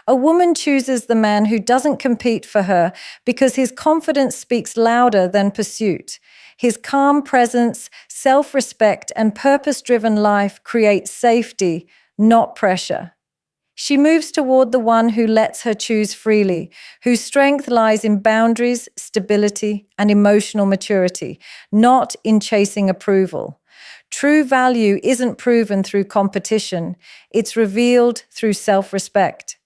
A woman chooses the man who doesn't compete for her because his confidence speaks louder than pursuit. His calm presence, self-respect, and purpose-driven life create safety, not pressure. She moves toward the one who lets her choose freely, whose strength lies in boundaries, stability, and emotional maturity, not in chasing approval. True value isn't proven through competition, it's revealed through self-respect.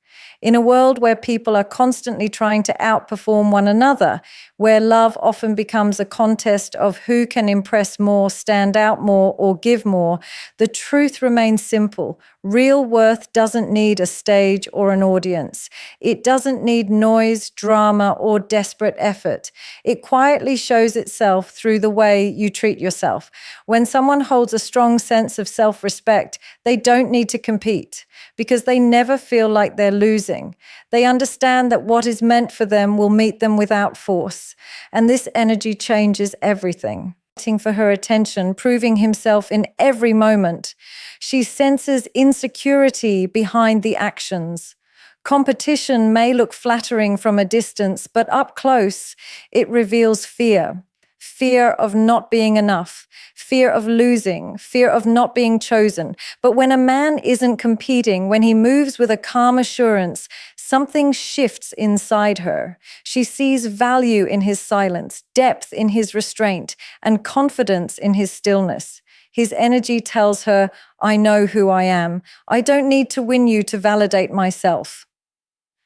In a world where people are constantly trying to outperform one another, where love often becomes a contest of who can impress more, stand out more, or give more, the truth remains simple. Real worth doesn't need a stage or an audience. It doesn't need noise, drama, or desperate effort. It quietly shows itself through the way you treat yourself. When someone holds a strong sense of self-respect, they don't need to compete because they never feel like they're losing. They understand that what is meant for them will meet them without force. And this energy changes everything. For her attention, proving himself in every moment. She senses insecurity behind the actions. Competition may look flattering from a distance, but up close, it reveals fear. Fear of not being enough, fear of losing, fear of not being chosen. But when a man isn't competing, when he moves with a calm assurance, something shifts inside her. She sees value in his silence, depth in his restraint, and confidence in his stillness. His energy tells her, I know who I am. I don't need to win you to validate myself.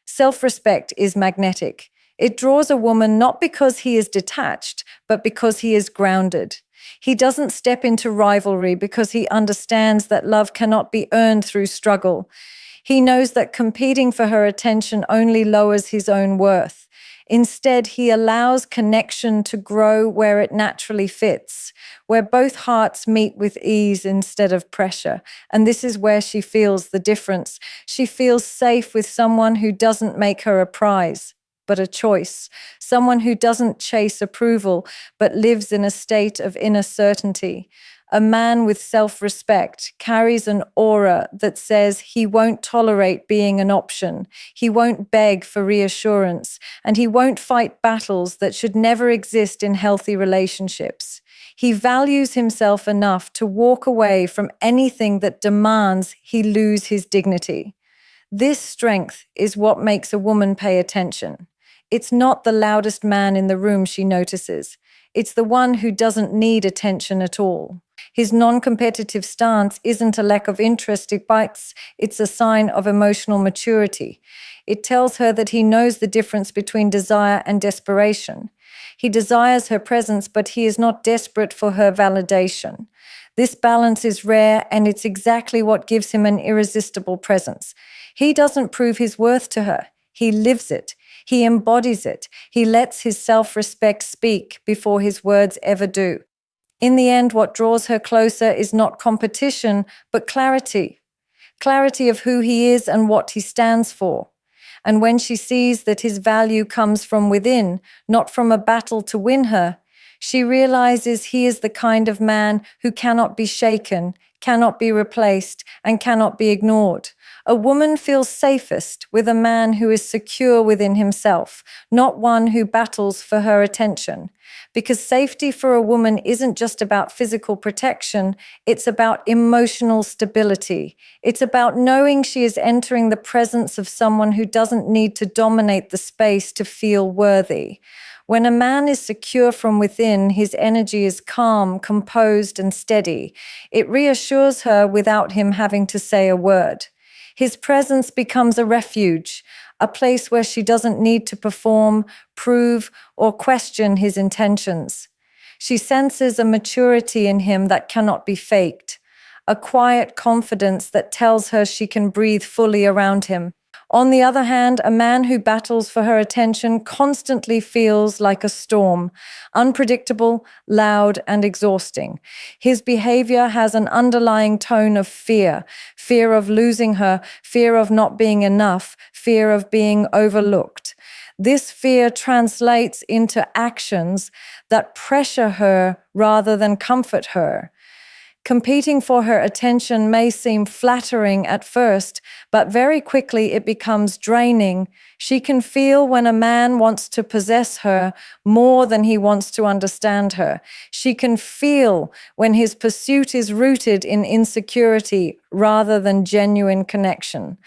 Self-respect is magnetic. It draws a woman not because he is detached, but because he is grounded. He doesn't step into rivalry because he understands that love cannot be earned through struggle. He knows that competing for her attention only lowers his own worth. Instead, he allows connection to grow where it naturally fits, where both hearts meet with ease instead of pressure. And this is where she feels the difference. She feels safe with someone who doesn't make her a prize, but a choice. Someone who doesn't chase approval, but lives in a state of inner certainty. A man with self-respect carries an aura that says he won't tolerate being an option, he won't beg for reassurance, and he won't fight battles that should never exist in healthy relationships. He values himself enough to walk away from anything that demands he lose his dignity. This strength is what makes a woman pay attention. It's not the loudest man in the room she notices. It's the one who doesn't need attention at all. His non-competitive stance isn't a lack of interest, it's a sign of emotional maturity. It tells her that he knows the difference between desire and desperation. He desires her presence, but he is not desperate for her validation. This balance is rare, and it's exactly what gives him an irresistible presence. He doesn't prove his worth to her. He lives it. He embodies it. He lets his self-respect speak before his words ever do. In the end, what draws her closer is not competition, but clarity. Clarity of who he is and what he stands for. And when she sees that his value comes from within, not from a battle to win her, she realizes he is the kind of man who cannot be shaken, cannot be replaced, and cannot be ignored. A woman feels safest with a man who is secure within himself, not one who battles for her attention. Because safety for a woman isn't just about physical protection, it's about emotional stability. It's about knowing she is entering the presence of someone who doesn't need to dominate the space to feel worthy. When a man is secure from within, his energy is calm, composed, and steady. It reassures her without him having to say a word. His presence becomes a refuge, a place where she doesn't need to perform, prove, or question his intentions. She senses a maturity in him that cannot be faked, a quiet confidence that tells her she can breathe fully around him. On the other hand, a man who battles for her attention constantly feels like a storm, unpredictable, loud, and exhausting. His behavior has an underlying tone of fear, fear of losing her, fear of not being enough, fear of being overlooked. This fear translates into actions that pressure her rather than comfort her. Competing for her attention may seem flattering at first, but very quickly it becomes draining. She can feel when a man wants to possess her more than he wants to understand her. She can feel when his pursuit is rooted in insecurity rather than genuine connection.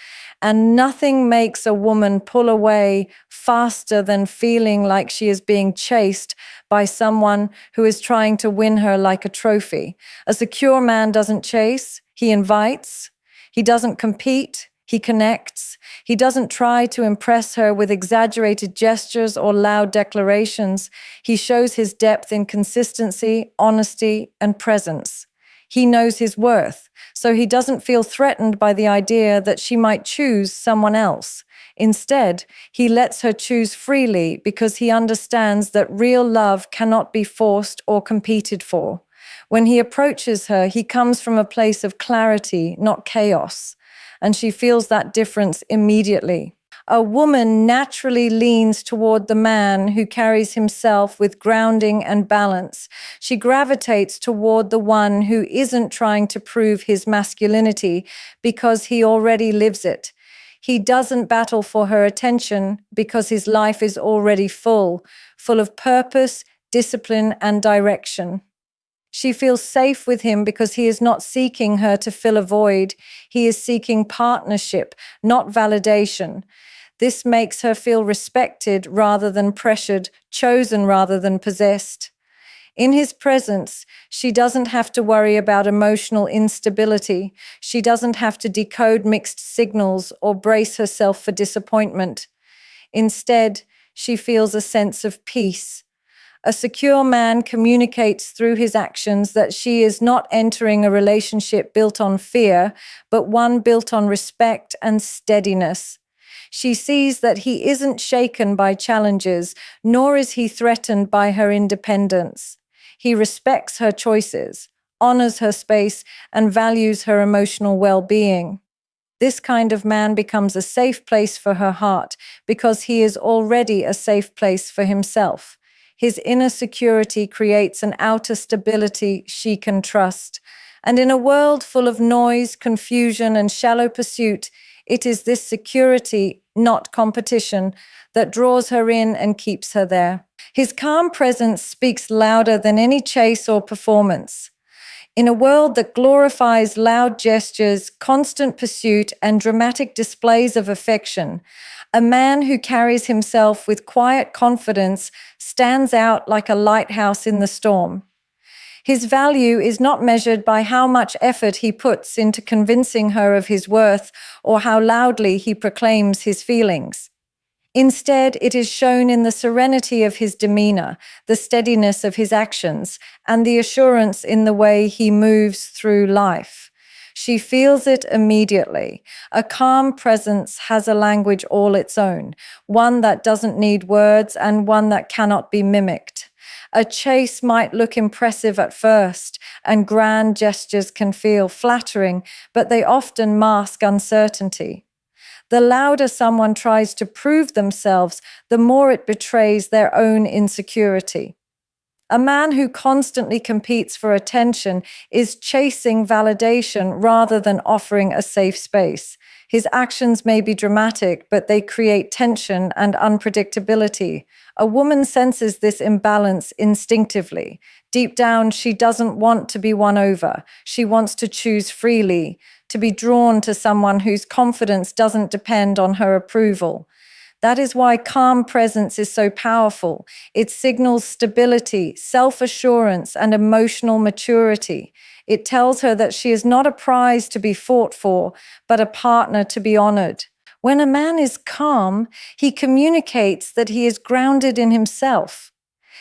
And nothing makes a woman pull away faster than feeling like she is being chased by someone who is trying to win her like a trophy. A secure man doesn't chase, he invites. He doesn't compete, he connects. He doesn't try to impress her with exaggerated gestures or loud declarations. He shows his depth in consistency, honesty, and presence. He knows his worth, so he doesn't feel threatened by the idea that she might choose someone else. Instead, he lets her choose freely because he understands that real love cannot be forced or competed for. When he approaches her, he comes from a place of clarity, not chaos, and she feels that difference immediately. A woman naturally leans toward the man who carries himself with grounding and balance. She gravitates toward the one who isn't trying to prove his masculinity because he already lives it. He doesn't battle for her attention because his life is already full of purpose, discipline, and direction. She feels safe with him because he is not seeking her to fill a void. He is seeking partnership, not validation. This makes her feel respected rather than pressured, chosen rather than possessed. In his presence, she doesn't have to worry about emotional instability. She doesn't have to decode mixed signals or brace herself for disappointment. Instead, she feels a sense of peace. A secure man communicates through his actions that she is not entering a relationship built on fear, but one built on respect and steadiness. She sees that he isn't shaken by challenges, nor is he threatened by her independence. He respects her choices, honors her space, and values her emotional well-being. This kind of man becomes a safe place for her heart because he is already a safe place for himself. His inner security creates an outer stability she can trust. And in a world full of noise, confusion, and shallow pursuit, it is this security, not competition, that draws her in and keeps her there. His calm presence speaks louder than any chase or performance. In a world that glorifies loud gestures, constant pursuit, and dramatic displays of affection, a man who carries himself with quiet confidence stands out like a lighthouse in the storm. His value is not measured by how much effort he puts into convincing her of his worth or how loudly he proclaims his feelings. Instead, it is shown in the serenity of his demeanor, the steadiness of his actions, and the assurance in the way he moves through life. She feels it immediately. A calm presence has a language all its own, one that doesn't need words and one that cannot be mimicked. A chase might look impressive at first, and grand gestures can feel flattering, but they often mask uncertainty. The louder someone tries to prove themselves, the more it betrays their own insecurity. A man who constantly competes for attention is chasing validation rather than offering a safe space. His actions may be dramatic, but they create tension and unpredictability. A woman senses this imbalance instinctively. Deep down, she doesn't want to be won over. She wants to choose freely, to be drawn to someone whose confidence doesn't depend on her approval. That is why calm presence is so powerful. It signals stability, self-assurance, and emotional maturity. It tells her that she is not a prize to be fought for, but a partner to be honored. When a man is calm, he communicates that he is grounded in himself.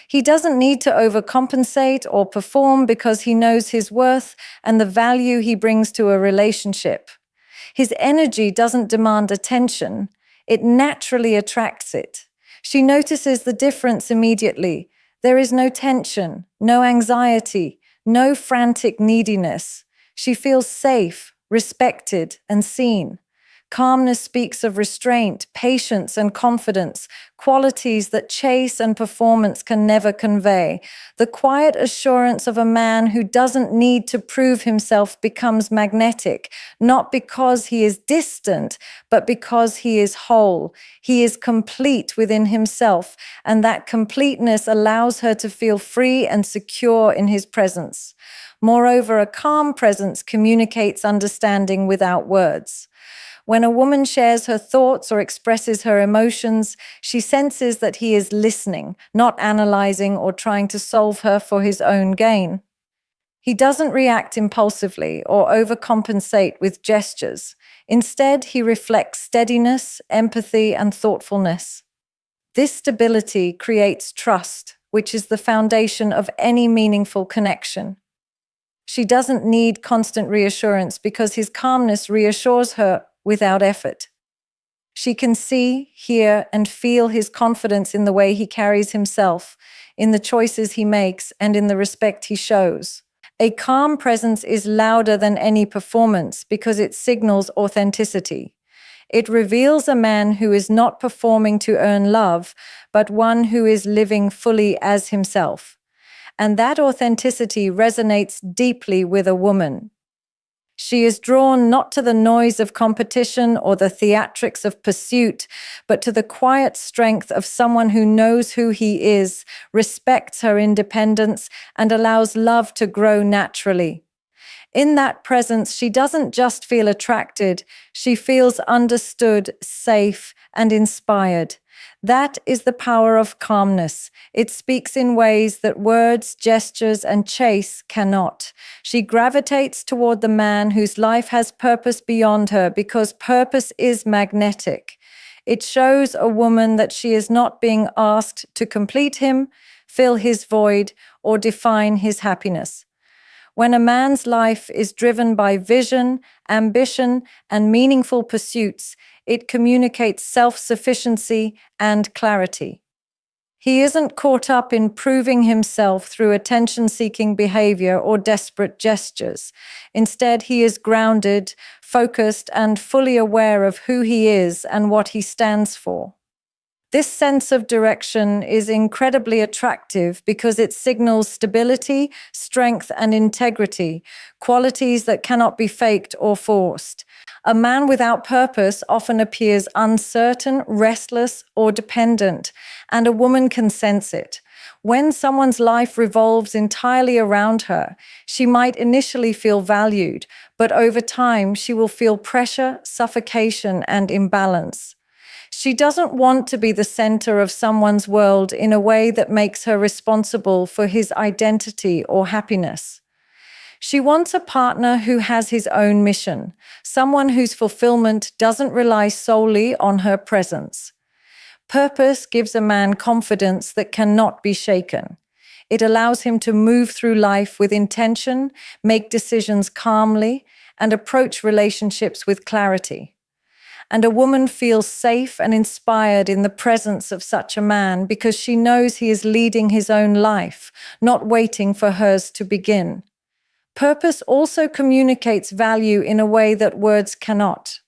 He doesn't need to overcompensate or perform because he knows his worth and the value he brings to a relationship. His energy doesn't demand attention. It naturally attracts it. She notices the difference immediately. There is no tension, no anxiety, no frantic neediness. She feels safe, respected, and seen. Calmness speaks of restraint, patience, and confidence, qualities that chase and performance can never convey. The quiet assurance of a man who doesn't need to prove himself becomes magnetic, not because he is distant, but because he is whole. He is complete within himself, and that completeness allows her to feel free and secure in his presence. Moreover, a calm presence communicates understanding without words. When a woman shares her thoughts or expresses her emotions, she senses that he is listening, not analyzing or trying to solve her for his own gain. He doesn't react impulsively or overcompensate with gestures. Instead, he reflects steadiness, empathy, and thoughtfulness. This stability creates trust, which is the foundation of any meaningful connection. She doesn't need constant reassurance because his calmness reassures her without effort. She can see, hear, and feel his confidence in the way he carries himself, in the choices he makes, and in the respect he shows. A calm presence is louder than any performance because it signals authenticity. It reveals a man who is not performing to earn love, but one who is living fully as himself. And that authenticity resonates deeply with a woman. She is drawn not to the noise of competition or the theatrics of pursuit, but to the quiet strength of someone who knows who he is, respects her independence, and allows love to grow naturally. In that presence, she doesn't just feel attracted, she feels understood, safe, and inspired. That is the power of calmness. It speaks in ways that words, gestures, and chase cannot. She gravitates toward the man whose life has purpose beyond her because purpose is magnetic. It shows a woman that she is not being asked to complete him, fill his void, or define his happiness. When a man's life is driven by vision, ambition, and meaningful pursuits, it communicates self-sufficiency and clarity. He isn't caught up in proving himself through attention-seeking behavior or desperate gestures. Instead, he is grounded, focused, and fully aware of who he is and what he stands for. This sense of direction is incredibly attractive because it signals stability, strength, and integrity, qualities that cannot be faked or forced. A man without purpose often appears uncertain, restless, or dependent, and a woman can sense it. When someone's life revolves entirely around her, she might initially feel valued, but over time she will feel pressure, suffocation, and imbalance. She doesn't want to be the center of someone's world in a way that makes her responsible for his identity or happiness. She wants a partner who has his own mission, someone whose fulfillment doesn't rely solely on her presence. Purpose gives a man confidence that cannot be shaken. It allows him to move through life with intention, make decisions calmly, and approach relationships with clarity. And a woman feels safe and inspired in the presence of such a man because she knows he is leading his own life, not waiting for hers to begin. Purpose also communicates value in a way that words cannot.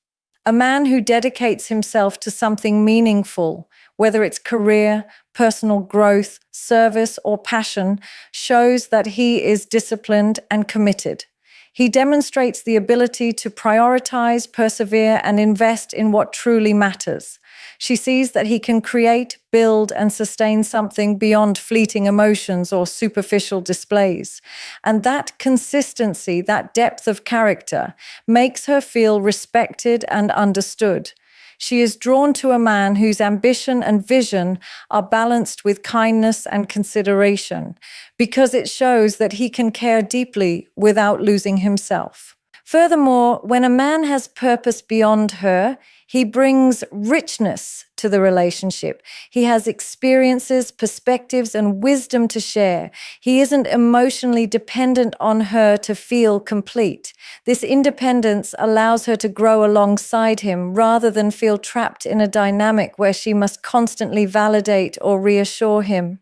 A man who dedicates himself to something meaningful, whether it's career, personal growth, service, or passion, shows that he is disciplined and committed. He demonstrates the ability to prioritize, persevere, and invest in what truly matters. She sees that he can create, build, and sustain something beyond fleeting emotions or superficial displays. And that consistency, that depth of character, makes her feel respected and understood. She is drawn to a man whose ambition and vision are balanced with kindness and consideration, because it shows that he can care deeply without losing himself. Furthermore, when a man has purpose beyond her, he brings richness to the relationship. He has experiences, perspectives, and wisdom to share. He isn't emotionally dependent on her to feel complete. This independence allows her to grow alongside him rather than feel trapped in a dynamic where she must constantly validate or reassure him.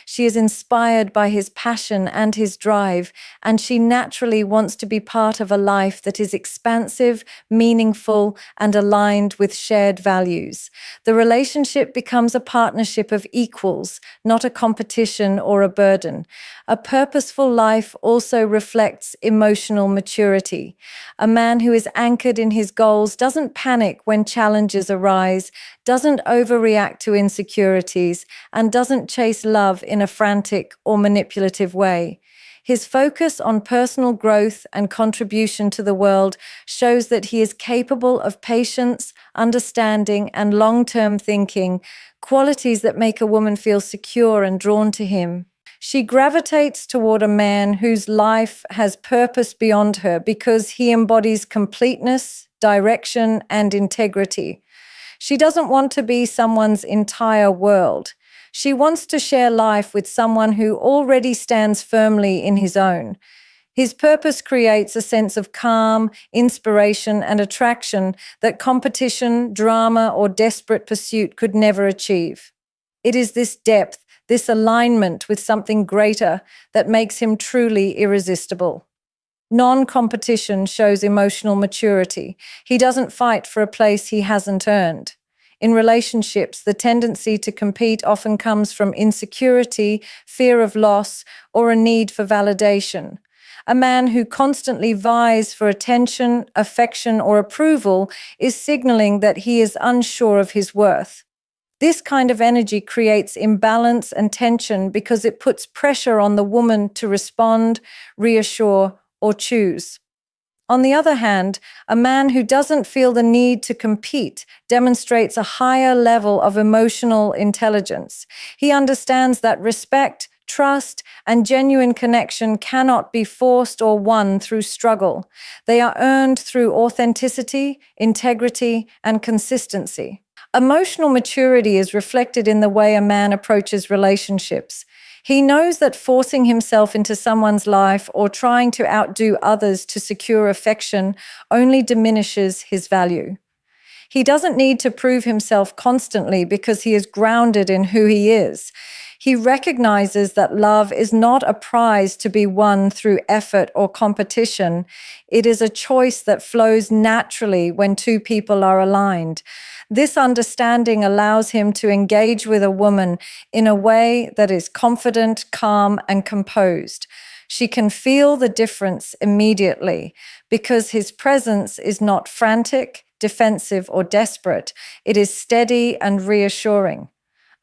She is inspired by his passion and his drive, and she naturally wants to be part of a life that is expansive, meaningful, and aligned with shared values. The relationship becomes a partnership of equals, not a competition or a burden. A purposeful life also reflects emotional maturity. A man who is anchored in his goals doesn't panic when challenges arise, doesn't overreact to insecurities, and doesn't chase love in a frantic or manipulative way. His focus on personal growth and contribution to the world shows that he is capable of patience, understanding, and long-term thinking, qualities that make a woman feel secure and drawn to him. She gravitates toward a man whose life has purpose beyond her because he embodies completeness, direction, and integrity. She doesn't want to be someone's entire world. She wants to share life with someone who already stands firmly in his own. His purpose creates a sense of calm, inspiration, and attraction that competition, drama, or desperate pursuit could never achieve. It is this depth, this alignment with something greater, that makes him truly irresistible. Non-competition shows emotional maturity. He doesn't fight for a place he hasn't earned. In relationships, the tendency to compete often comes from insecurity, fear of loss, or a need for validation. A man who constantly vies for attention, affection, or approval is signaling that he is unsure of his worth. This kind of energy creates imbalance and tension because it puts pressure on the woman to respond, reassure, or choose. On the other hand, a man who doesn't feel the need to compete demonstrates a higher level of emotional intelligence. He understands that respect, trust, and genuine connection cannot be forced or won through struggle. They are earned through authenticity, integrity, and consistency. Emotional maturity is reflected in the way a man approaches relationships. He knows that forcing himself into someone's life or trying to outdo others to secure affection only diminishes his value. He doesn't need to prove himself constantly because he is grounded in who he is. He recognizes that love is not a prize to be won through effort or competition. It is a choice that flows naturally when two people are aligned. This understanding allows him to engage with a woman in a way that is confident, calm, and composed. She can feel the difference immediately because his presence is not frantic, defensive, or desperate. It is steady and reassuring.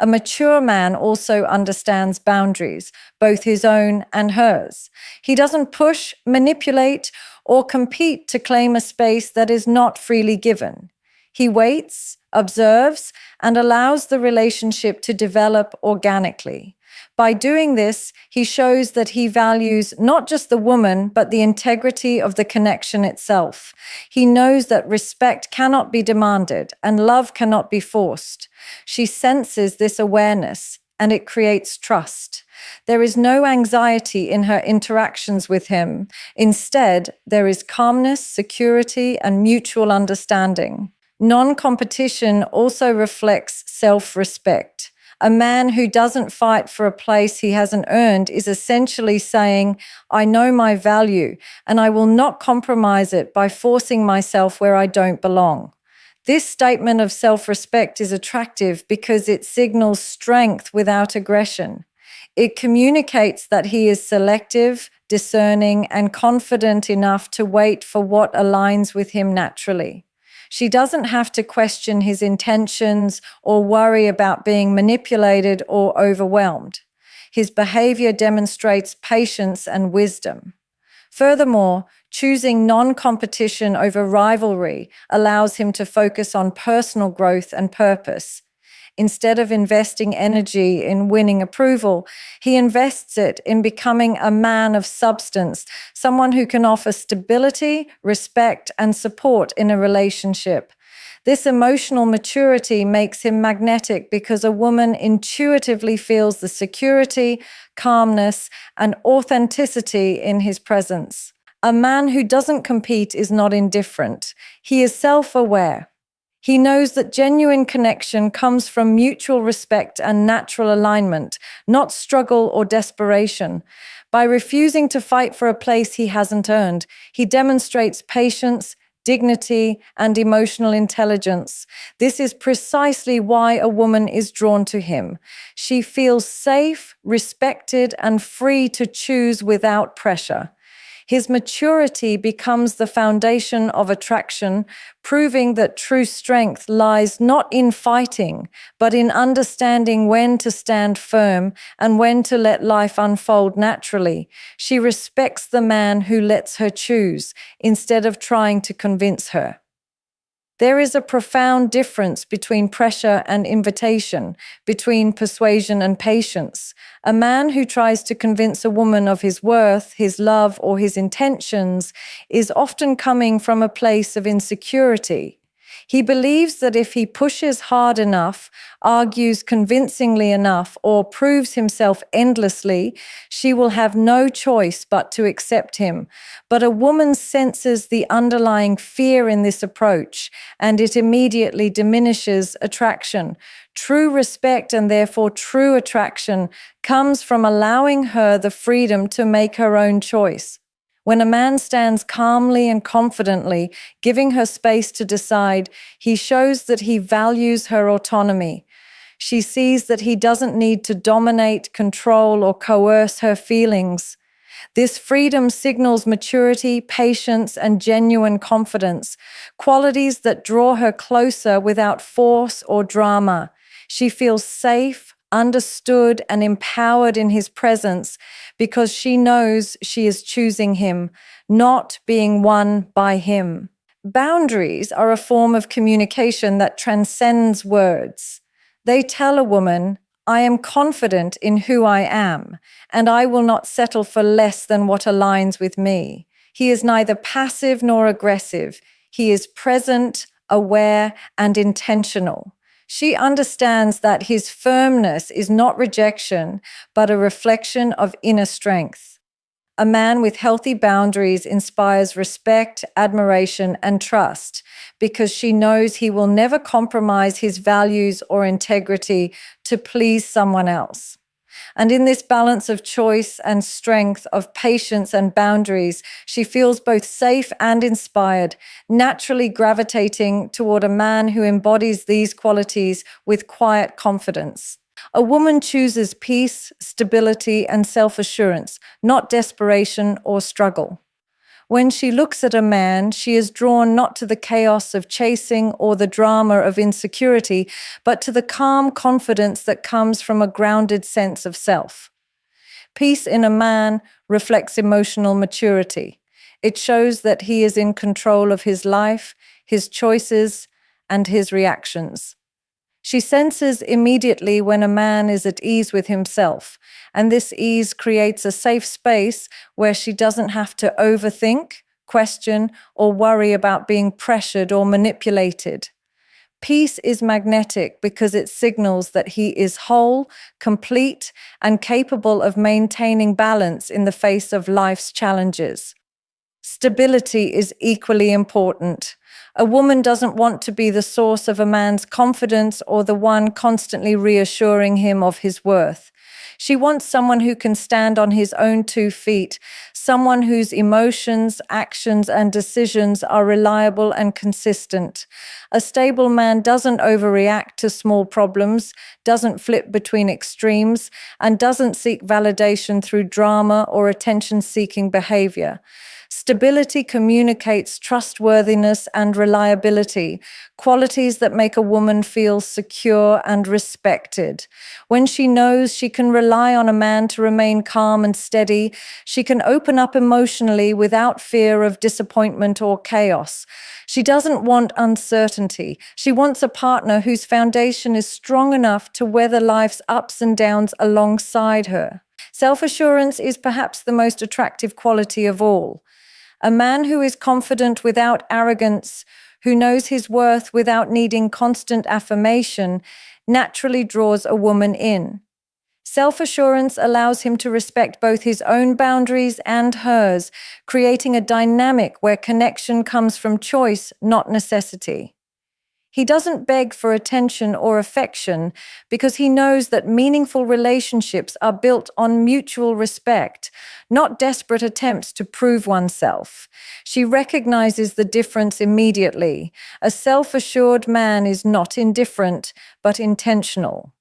A mature man also understands boundaries, both his own and hers. He doesn't push, manipulate, or compete to claim a space that is not freely given. He waits, observes, and allows the relationship to develop organically. By doing this, he shows that he values not just the woman, but the integrity of the connection itself. He knows that respect cannot be demanded and love cannot be forced. She senses this awareness, and it creates trust. There is no anxiety in her interactions with him. Instead, there is calmness, security, and mutual understanding. Non-competition also reflects self-respect. A man who doesn't fight for a place he hasn't earned is essentially saying, I know my value, and I will not compromise it by forcing myself where I don't belong. This statement of self-respect is attractive because it signals strength without aggression. It communicates that he is selective, discerning, and confident enough to wait for what aligns with him naturally. She doesn't have to question his intentions or worry about being manipulated or overwhelmed. His behavior demonstrates patience and wisdom. Furthermore, choosing non-competition over rivalry allows him to focus on personal growth and purpose. Instead of investing energy in winning approval, he invests it in becoming a man of substance, someone who can offer stability, respect, and support in a relationship. This emotional maturity makes him magnetic because a woman intuitively feels the security, calmness, and authenticity in his presence. A man who doesn't compete is not indifferent. He is self-aware. He knows that genuine connection comes from mutual respect and natural alignment, not struggle or desperation. By refusing to fight for a place he hasn't earned, he demonstrates patience, dignity, and emotional intelligence. This is precisely why a woman is drawn to him. She feels safe, respected, and free to choose without pressure. His maturity becomes the foundation of attraction, proving that true strength lies not in fighting, but in understanding when to stand firm and when to let life unfold naturally. She respects the man who lets her choose instead of trying to convince her. There is a profound difference between pressure and invitation, between persuasion and patience. A man who tries to convince a woman of his worth, his love, or his intentions is often coming from a place of insecurity. He believes that if he pushes hard enough, argues convincingly enough, or proves himself endlessly, she will have no choice but to accept him. But a woman senses the underlying fear in this approach, and it immediately diminishes attraction. True respect, and therefore true attraction, comes from allowing her the freedom to make her own choice. When a man stands calmly and confidently, giving her space to decide, he shows that he values her autonomy. She sees that he doesn't need to dominate, control, or coerce her feelings. This freedom signals maturity, patience, and genuine confidence, qualities that draw her closer without force or drama. She feels safe, understood, and empowered in his presence because she knows she is choosing him, not being won by him. Boundaries are a form of communication that transcends words. They tell a woman, I am confident in who I am, and I will not settle for less than what aligns with me. He is neither passive nor aggressive. He is present, aware, and intentional. She understands that his firmness is not rejection, but a reflection of inner strength. A man with healthy boundaries inspires respect, admiration, and trust because she knows he will never compromise his values or integrity to please someone else. And in this balance of choice and strength, of patience and boundaries, she feels both safe and inspired, naturally gravitating toward a man who embodies these qualities with quiet confidence. A woman chooses peace, stability, and self-assurance, not desperation or struggle. When she looks at a man, she is drawn not to the chaos of chasing or the drama of insecurity, but to the calm confidence that comes from a grounded sense of self. Peace in a man reflects emotional maturity. It shows that he is in control of his life, his choices, and his reactions. She senses immediately when a man is at ease with himself, and this ease creates a safe space where she doesn't have to overthink, question, or worry about being pressured or manipulated. Peace is magnetic because it signals that he is whole, complete, and capable of maintaining balance in the face of life's challenges. Stability is equally important. A woman doesn't want to be the source of a man's confidence or the one constantly reassuring him of his worth. She wants someone who can stand on his own 2 feet, someone whose emotions, actions, and decisions are reliable and consistent. A stable man doesn't overreact to small problems, doesn't flip between extremes, and doesn't seek validation through drama or attention-seeking behavior. Stability communicates trustworthiness and reliability, qualities that make a woman feel secure and respected. When she knows she can rely on a man to remain calm and steady, she can open up emotionally without fear of disappointment or chaos. She doesn't want uncertainty. She wants a partner whose foundation is strong enough to weather life's ups and downs alongside her. Self-assurance is perhaps the most attractive quality of all. A man who is confident without arrogance, who knows his worth without needing constant affirmation, naturally draws a woman in. Self-assurance allows him to respect both his own boundaries and hers, creating a dynamic where connection comes from choice, not necessity. He doesn't beg for attention or affection because he knows that meaningful relationships are built on mutual respect, not desperate attempts to prove oneself. She recognizes the difference immediately. A self-assured man is not indifferent, but intentional.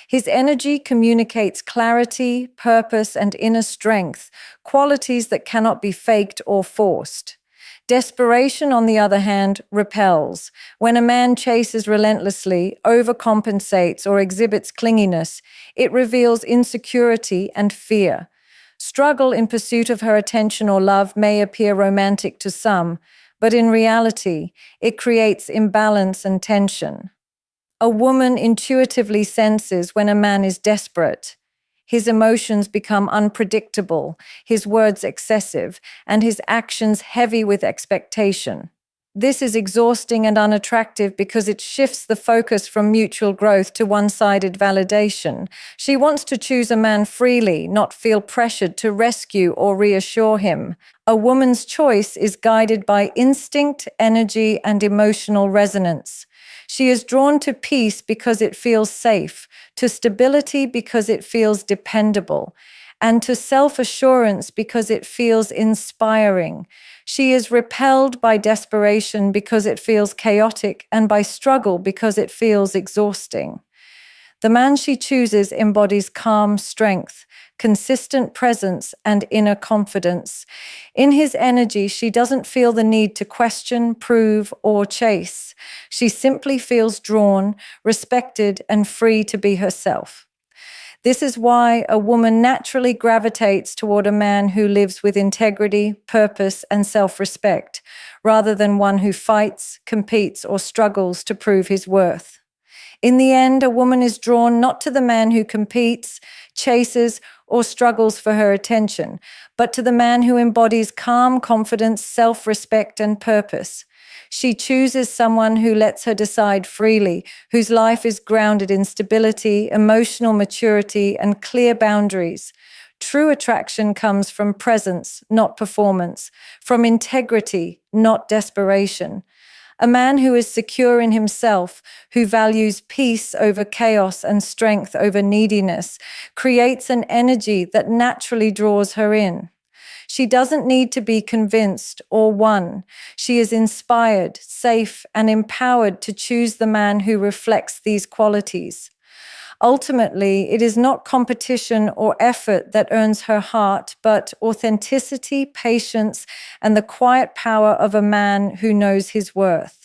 His energy communicates clarity, purpose, and inner strength, qualities that cannot be faked or forced. Desperation, on the other hand, repels. When a man chases relentlessly, overcompensates, or exhibits clinginess, it reveals insecurity and fear. Struggle in pursuit of her attention or love may appear romantic to some, but in reality, it creates imbalance and tension. A woman intuitively senses when a man is desperate. His emotions become unpredictable, his words excessive, and his actions heavy with expectation. This is exhausting and unattractive because it shifts the focus from mutual growth to one-sided validation. She wants to choose a man freely, not feel pressured to rescue or reassure him. A woman's choice is guided by instinct, energy, and emotional resonance. She is drawn to peace because it feels safe, to stability because it feels dependable, and to self-assurance because it feels inspiring. She is repelled by desperation because it feels chaotic and by struggle because it feels exhausting. The man she chooses embodies calm strength, consistent presence, and inner confidence. In his energy, she doesn't feel the need to question, prove, or chase. She simply feels drawn, respected, and free to be herself. This is why a woman naturally gravitates toward a man who lives with integrity, purpose, and self-respect, rather than one who fights, competes, or struggles to prove his worth. In the end, a woman is drawn not to the man who competes, chases, or struggles for her attention, but to the man who embodies calm confidence, self-respect, and purpose. She chooses someone who lets her decide freely, whose life is grounded in stability, emotional maturity, and clear boundaries. True attraction comes from presence, not performance, from integrity, not desperation. A man who is secure in himself, who values peace over chaos and strength over neediness, creates an energy that naturally draws her in. She doesn't need to be convinced or won. She is inspired, safe, and empowered to choose the man who reflects these qualities. Ultimately, it is not competition or effort that earns her heart, but authenticity, patience, and the quiet power of a man who knows his worth.